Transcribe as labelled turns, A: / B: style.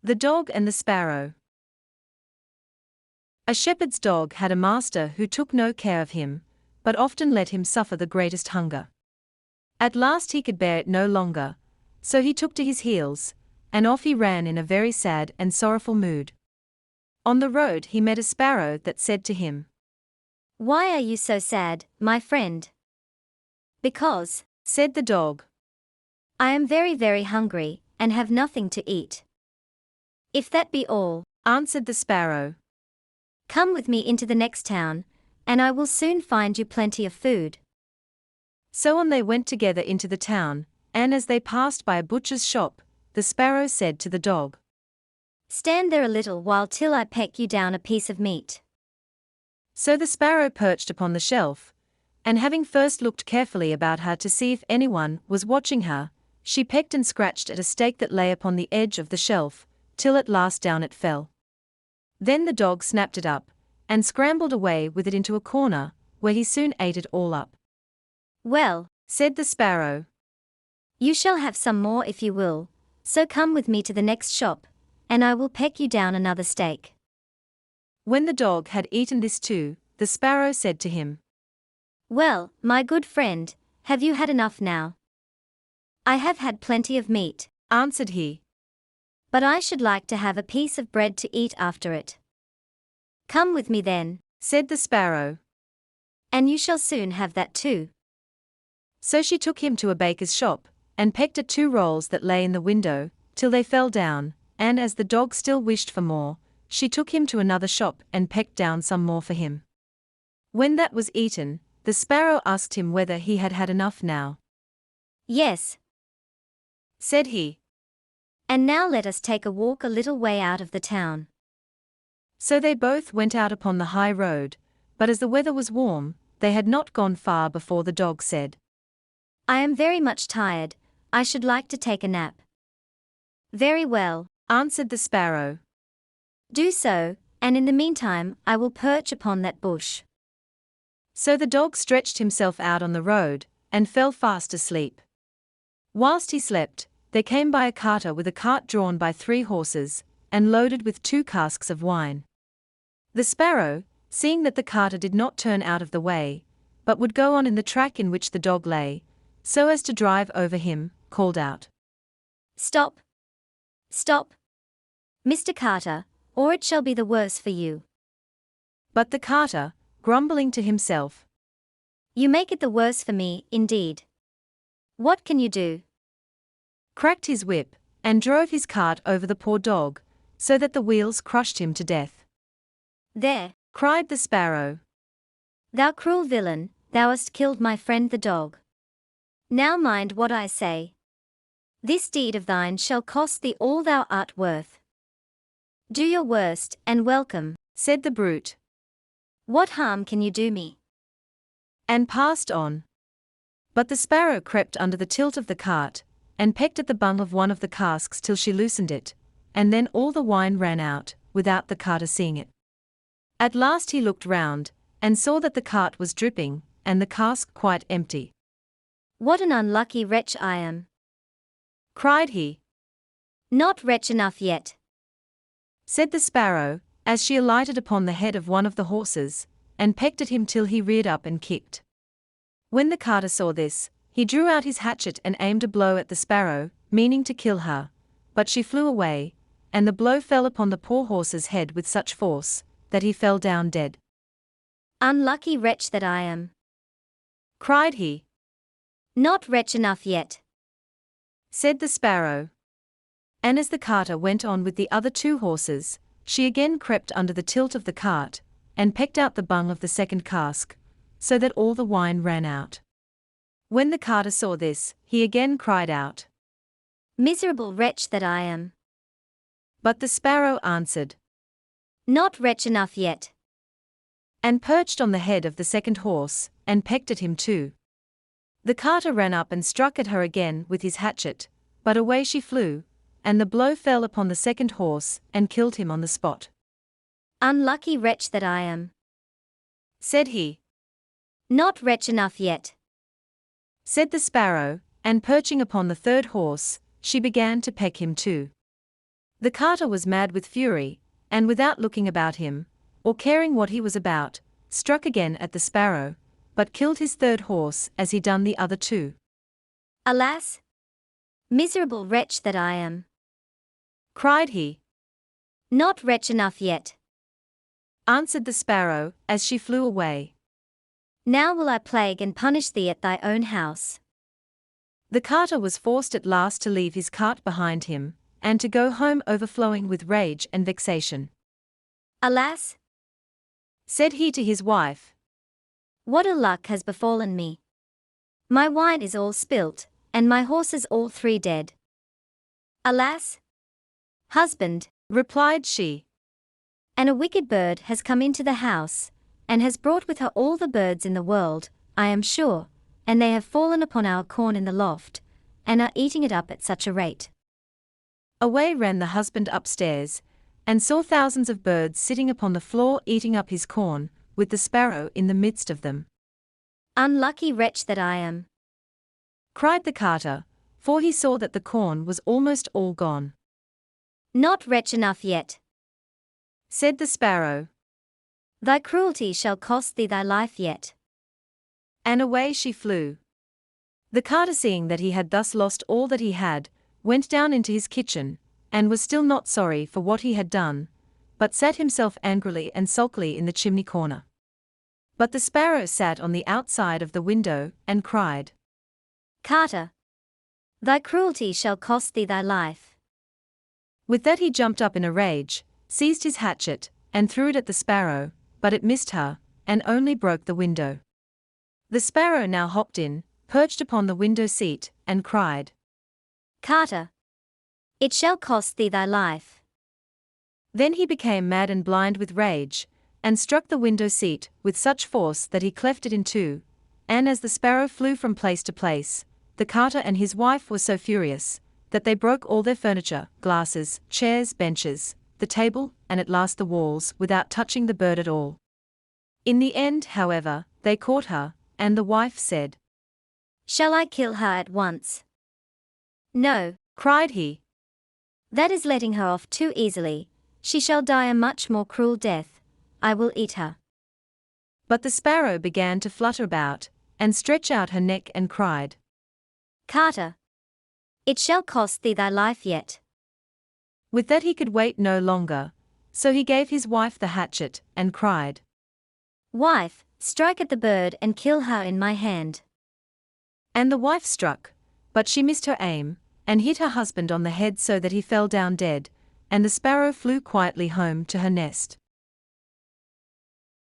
A: The Dog and the Sparrow. A shepherd's dog had a master who took no care of him, but often let him suffer the greatest hunger. At last he could bear it no longer, so he took to his heels, and off he ran in a very sad and sorrowful mood. On the road he met a sparrow that said to him,
B: "Why are you so sad, my friend?" "Because,"
A: said the dog,
B: "I am very, very hungry, and have nothing to eat." "If that be all,"
A: answered the sparrow,
B: "come with me into the next town, and I will soon find you plenty of food."
A: So on they went together into the town, and as they passed by a butcher's shop, the sparrow said to the dog,
B: "Stand there a little while till I peck you down a piece of meat."
A: So the sparrow perched upon the shelf, and having first looked carefully about her to see if anyone was watching her, she pecked and scratched at a steak that lay upon the edge of the shelf, till at last down it fell. Then the dog snapped it up, and scrambled away with it into a corner, where he soon ate it all up.
B: "Well,"
A: said the sparrow,
B: "you shall have some more if you will, so come with me to the next shop, and I will peck you down another steak."
A: When the dog had eaten this too, the sparrow said to him,
B: "Well, my good friend, have you had enough now?" "I have had plenty of meat,"
A: answered he,
B: "but I should like to have a piece of bread to eat after it." "Come with me then,"
A: said the sparrow,
B: "and you shall soon have that too."
A: So she took him to a baker's shop, and pecked at 2 rolls that lay in the window, till they fell down, and as the dog still wished for more, she took him to another shop and pecked down some more for him. When that was eaten, the sparrow asked him whether he had had enough now.
B: "Yes,"
A: said he,
B: "and now let us take a walk a little way out of the town."
A: So they both went out upon the high road, but as the weather was warm, they had not gone far before the dog said,
B: "I am very much tired, I should like to take a nap." "Very well,"
A: answered the sparrow,
B: "do so, and in the meantime I will perch upon that bush."
A: So the dog stretched himself out on the road, and fell fast asleep. Whilst he slept, there came by a carter with a cart drawn by 3 horses, and loaded with 2 casks of wine. The sparrow, seeing that the carter did not turn out of the way, but would go on in the track in which the dog lay, so as to drive over him, called out,
B: "Stop! Stop! Mr. Carter, or it shall be the worse for you."
A: But the carter, grumbling to himself,
B: "You make it the worse for me, indeed. What can you do?"
A: cracked his whip, and drove his cart over the poor dog, so that the wheels crushed him to death.
B: "There,"
A: cried the sparrow,
B: "thou cruel villain, thou hast killed my friend the dog. Now mind what I say. This deed of thine shall cost thee all thou art worth. Do your worst, and welcome,"
A: said the brute,
B: "what harm can you do me?"
A: and passed on. But the sparrow crept under the tilt of the cart, and pecked at the bung of one of the casks till she loosened it, and then all the wine ran out, without the carter seeing it. At last he looked round, and saw that the cart was dripping, and the cask quite empty.
B: "What an unlucky wretch I am!"
A: cried he.
B: "Not wretch enough yet,"
A: said the sparrow, as she alighted upon the head of one of the horses, and pecked at him till he reared up and kicked. When the carter saw this, he drew out his hatchet and aimed a blow at the sparrow, meaning to kill her, but she flew away, and the blow fell upon the poor horse's head with such force, that he fell down dead.
B: "Unlucky wretch that I am!"
A: cried he.
B: "Not wretch enough yet,"
A: said the sparrow. And as the carter went on with the other 2 horses, she again crept under the tilt of the cart, and pecked out the bung of the second cask, so that all the wine ran out. When the carter saw this, he again cried out,
B: "Miserable wretch that I am!"
A: But the sparrow answered,
B: "Not wretch enough yet,"
A: and perched on the head of the second horse, and pecked at him too. The carter ran up and struck at her again with his hatchet, but away she flew, and the blow fell upon the second horse, and killed him on the spot.
B: "Unlucky wretch that I am,"
A: said he.
B: "Not wretch enough yet,"
A: said the sparrow, and perching upon the third horse, she began to peck him too. The carter was mad with fury, and without looking about him, or caring what he was about, struck again at the sparrow, but killed his third horse as he done the other two.
B: Alas! Miserable wretch that I am!
A: Cried he.
B: Not wretch enough yet,
A: Answered the sparrow, as she flew away.
B: now will I plague and punish thee at thy own house.
A: The carter was forced at last to leave his cart behind him, and to go home overflowing with rage and vexation.
B: Alas!
A: Said he to his wife,
B: What a luck has befallen me! My wine is all spilt, and my horses all three dead. Alas! Husband,
A: replied she,
B: and a wicked bird has come into the house, and has brought with her all the birds in the world, I am sure, and they have fallen upon our corn in the loft, and are eating it up at such a rate.
A: Away ran the husband upstairs, and saw thousands of birds sitting upon the floor eating up his corn, with the sparrow in the midst of them.
B: Unlucky wretch that I am!
A: Cried the carter, for he saw that the corn was almost all gone.
B: Not wretch enough yet,
A: Said the sparrow,
B: thy cruelty shall cost thee thy life yet.
A: and away she flew. The carter, seeing that he had thus lost all that he had, went down into his kitchen, and was still not sorry for what he had done, but sat himself angrily and sulkily in the chimney corner. But the sparrow sat on the outside of the window, and cried,
B: Carter, thy cruelty shall cost thee thy life.
A: With that he jumped up in a rage, seized his hatchet, and threw it at the sparrow, but it missed her, and only broke the window. The sparrow now hopped in, perched upon the window seat, and cried,
B: Carter, it shall cost thee thy life.
A: Then he became mad and blind with rage, and struck the window seat with such force that he cleft it in two, and as the sparrow flew from place to place, the carter and his wife were so furious, that they broke all their furniture, glasses, chairs, benches, the table, and at last the walls, without touching the bird at all. In the end, however, they caught her, and the wife said,
B: Shall I kill her at once? No,
A: cried he,
B: that is letting her off too easily. She shall die a much more cruel death. I will eat her.
A: but the sparrow began to flutter about, and stretch out her neck and cried,
B: Carter, it shall cost thee thy life yet.
A: With that he could wait no longer, so he gave his wife the hatchet, and cried,
B: Wife, strike at the bird and kill her in my hand.
A: And the wife struck, but she missed her aim, and hit her husband on the head so that he fell down dead, and the sparrow flew quietly home to her nest.